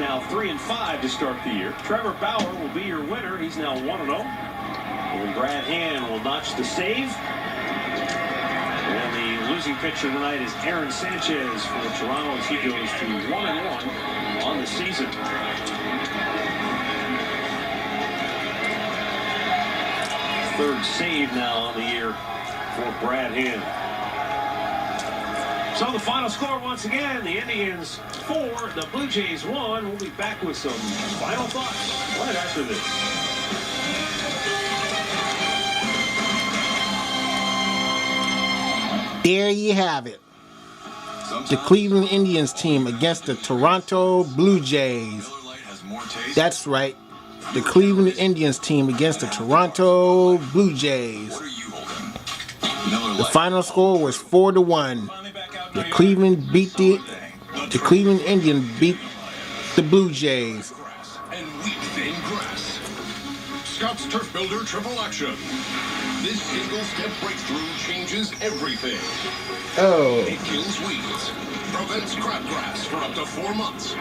now 3-5 to start the year. Trevor Bauer will be your winner. He's now 1-0. And Brad Hand will notch the save. And the losing pitcher tonight is Aaron Sanchez for Toronto as he goes to 1-1 on the season. Third save now on the year for Brad Hand. So the final score once again, the Indians 4, the Blue Jays 1. We'll be back with some final thoughts right after this. There you have it. The Cleveland Indians team against the Toronto Blue Jays. That's right. The Cleveland Indians team against the Toronto Blue Jays. The final score was 4-1. The Cleveland Indians beat the Blue Jays. And wheat thin grass. Scott's Turf Builder Triple Action. This single-step breakthrough changes everything. Oh. It kills weeds, prevents crabgrass for up to 4 months,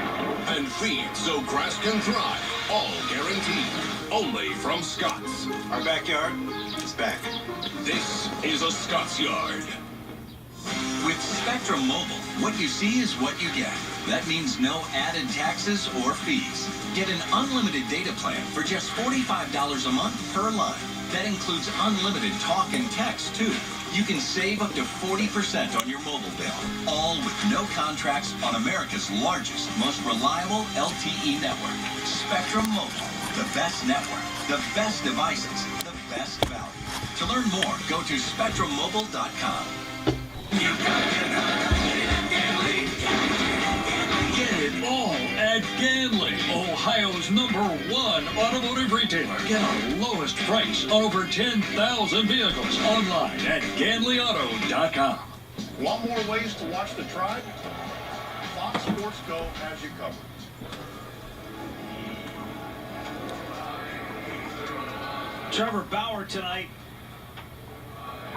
and feeds so grass can thrive. All guaranteed. Only from Scott's. Our backyard is back. This is a Scott's Yard. With Spectrum Mobile, what you see is what you get. That means no added taxes or fees. Get an unlimited data plan for just $45 a month per line. That includes unlimited talk and text, too. You can save up to 40% on your mobile bill, all with no contracts on America's largest, most reliable LTE network. Spectrum Mobile, the best network, the best devices, the best value. To learn more, go to SpectrumMobile.com. Get it all at Ganley, Ohio's #1 automotive retailer. Get our lowest price on over 10,000 vehicles online at GanleyAuto.com. Want more ways to watch the Tribe? Fox Sports Go has you covered. Trevor Bauer tonight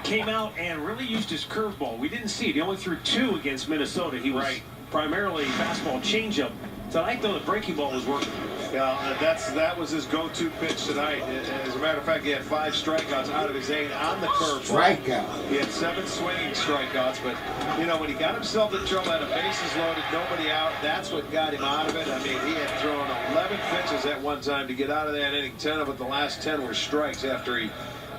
came out and really used his curveball. We didn't see it. He only threw 2 against Minnesota. He was primarily fastball changeup. Tonight, though, the breaking ball was working. Yeah, that was his go-to pitch tonight. As a matter of fact, he had 5 strikeouts out of his 8 on the curveball. Strikeout. He had 7 swinging strikeouts, but, you know, when he got himself in trouble, had a bases loaded, nobody out, that's what got him out of it. I mean, he had thrown 11 pitches at one time to get out of that inning. 10 of it, the last 10 were strikes after he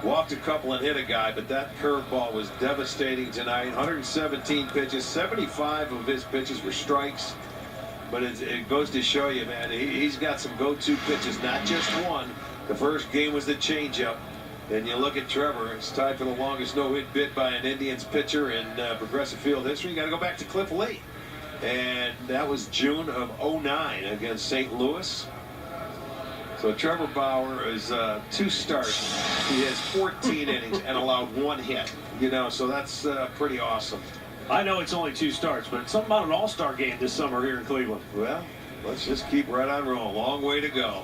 walked a couple and hit a guy, but that curveball was devastating tonight. 117 pitches, 75 of his pitches were strikes. But it goes to show you, man, he's got some go-to pitches, not just one. The first game was the changeup. And you look at Trevor, it's tied for the longest no-hit bit by an Indians pitcher in Progressive Field history. You got to go back to Cliff Lee. And that was June of '09 against St. Louis. So Trevor Bauer is 2 starts. He has 14 innings and allowed 1 hit. You know, so that's pretty awesome. I know it's only 2 starts, but it's something about an all-star game this summer here in Cleveland. Well, let's just keep right on rolling. Long way to go.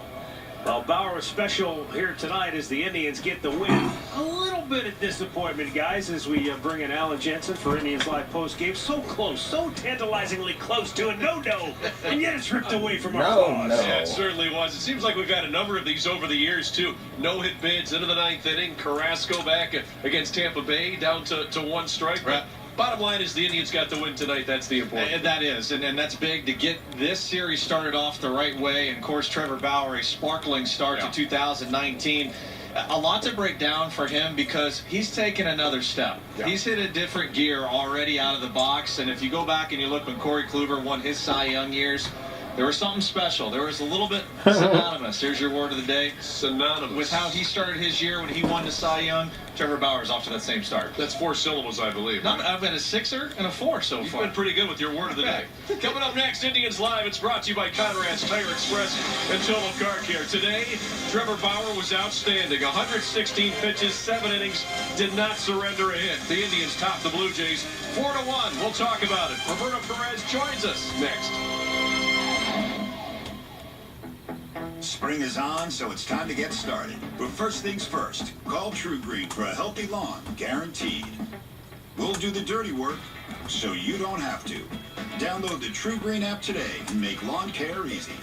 Well, Bauer was special here tonight as the Indians get the win. A little bit of disappointment, guys, as we bring in Alan Jensen for Indians Live postgame. So close, so tantalizingly close to a no-no, and yet it's ripped away from our claws. Yeah, it certainly was. It seems like we've had a number of these over the years, too. No-hit bids into the 9th inning. Carrasco back against Tampa Bay down to 1 strike. Right. Bottom line is the Indians got the win tonight. That's the important. And that is, and that's big to get this series started off the right way. And, of course, Trevor Bauer, a sparkling start to 2019. A lot to break down for him because he's taken another step. Yeah. He's hit a different gear already out of the box. And if you go back and you look when Corey Kluber won his Cy Young years, there was something special. There was a little bit synonymous. There's your word of the day. Synonymous. With how he started his year when he won the Cy Young, Trevor Bauer's off to that same start. That's 4 syllables, I believe. No, I've been a 6er and a 4 so far. You've been pretty good with your word of the day. Coming up next, Indians Live. It's brought to you by Conrad's Tire Express and Total Car Care. Today, Trevor Bauer was outstanding. 116 pitches, 7 innings, did not surrender a hit. The Indians topped the Blue Jays 4-1. We'll talk about it. Roberto Perez joins us next. Spring is on, so it's time to get started. But first things first, call True Green for a healthy lawn, guaranteed. We'll do the dirty work, so you don't have to. Download the True Green app today and make lawn care easy.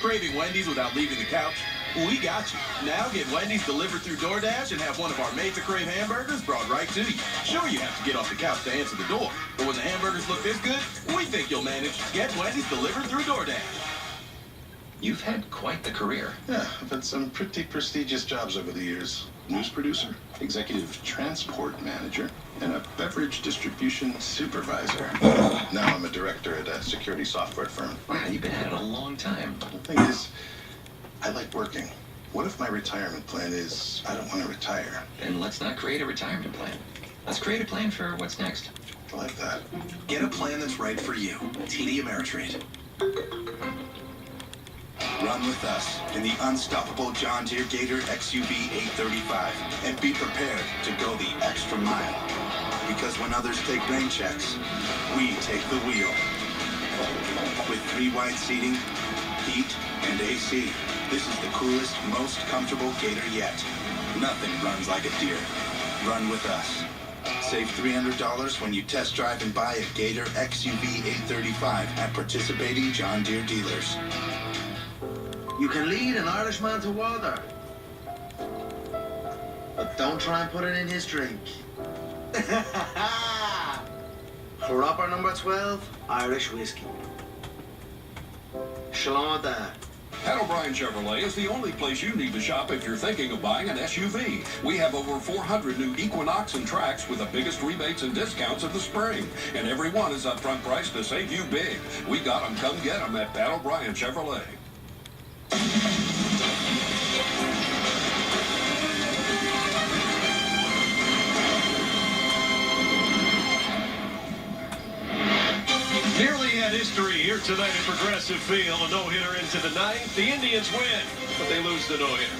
Craving Wendy's without leaving the couch? We got you. Now get Wendy's delivered through DoorDash and have one of our made-to-crave hamburgers brought right to you. Sure, you have to get off the couch to answer the door, but when the hamburgers look this good, we think you'll manage. Get Wendy's delivered through DoorDash. You've had quite the career. Yeah, I've had some pretty prestigious jobs over the years. News producer, executive transport manager, and a beverage distribution supervisor. Now I'm a director at a security software firm. Wow, you've been at it a long time. The thing is, I like working. What if my retirement plan is I don't want to retire? Then let's not create a retirement plan. Let's create a plan for what's next. I like that. Get a plan that's right for you. TD Ameritrade. Run with us in the unstoppable John Deere Gator XUV 835 and be prepared to go the extra mile. Because when others take rain checks, we take the wheel. With 3 wide seating, heat, and AC, this is the coolest, most comfortable Gator yet. Nothing runs like a Deere. Run with us. Save $300 when you test drive and buy a Gator XUV 835 at participating John Deere dealers. You can lead an Irishman to water, but don't try and put it in his drink. Proper number 12, Irish whiskey. Shalom Dad. Pat O'Brien Chevrolet is the only place you need to shop if you're thinking of buying an SUV. We have over 400 new Equinox and Trax with the biggest rebates and discounts of the spring. And every one is upfront priced to save you big. We got them. Come get them at Pat O'Brien Chevrolet. Nearly had history here tonight at Progressive Field. A no-hitter into the ninth. The Indians win, but they lose the no-hitter.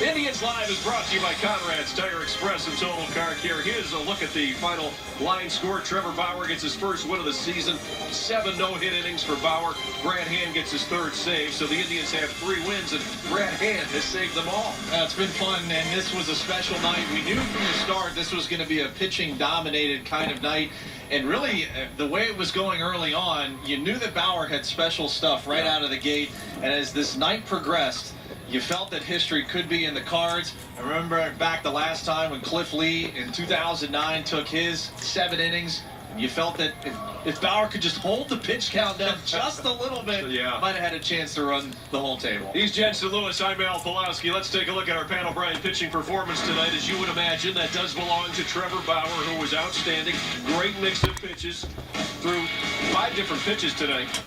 Indians Live is brought to you by Conrad's Tire Express and Total Car Care. Here's a look at the final line score. Trevor Bauer gets his first win of the season. 7 no-hit innings for Bauer. Brad Hand gets his 3rd save. So the Indians have 3 wins, and Brad Hand has saved them all. It's been fun, and this was a special night. We knew from the start this was going to be a pitching-dominated kind of night. And really, the way it was going early on, you knew that Bauer had special stuff right out of the gate. And as this night progressed, you felt that history could be in the cards. I remember back the last time when Cliff Lee in 2009 took his 7 innings. And you felt that if Bauer could just hold the pitch count down just a little bit, might have had a chance to run the whole table. He's Jensen Lewis. I'm Al Pulowski. Let's take a look at our Pat O'Brien pitching performance tonight. As you would imagine, that does belong to Trevor Bauer, who was outstanding. Great mix of pitches through 5 different pitches tonight.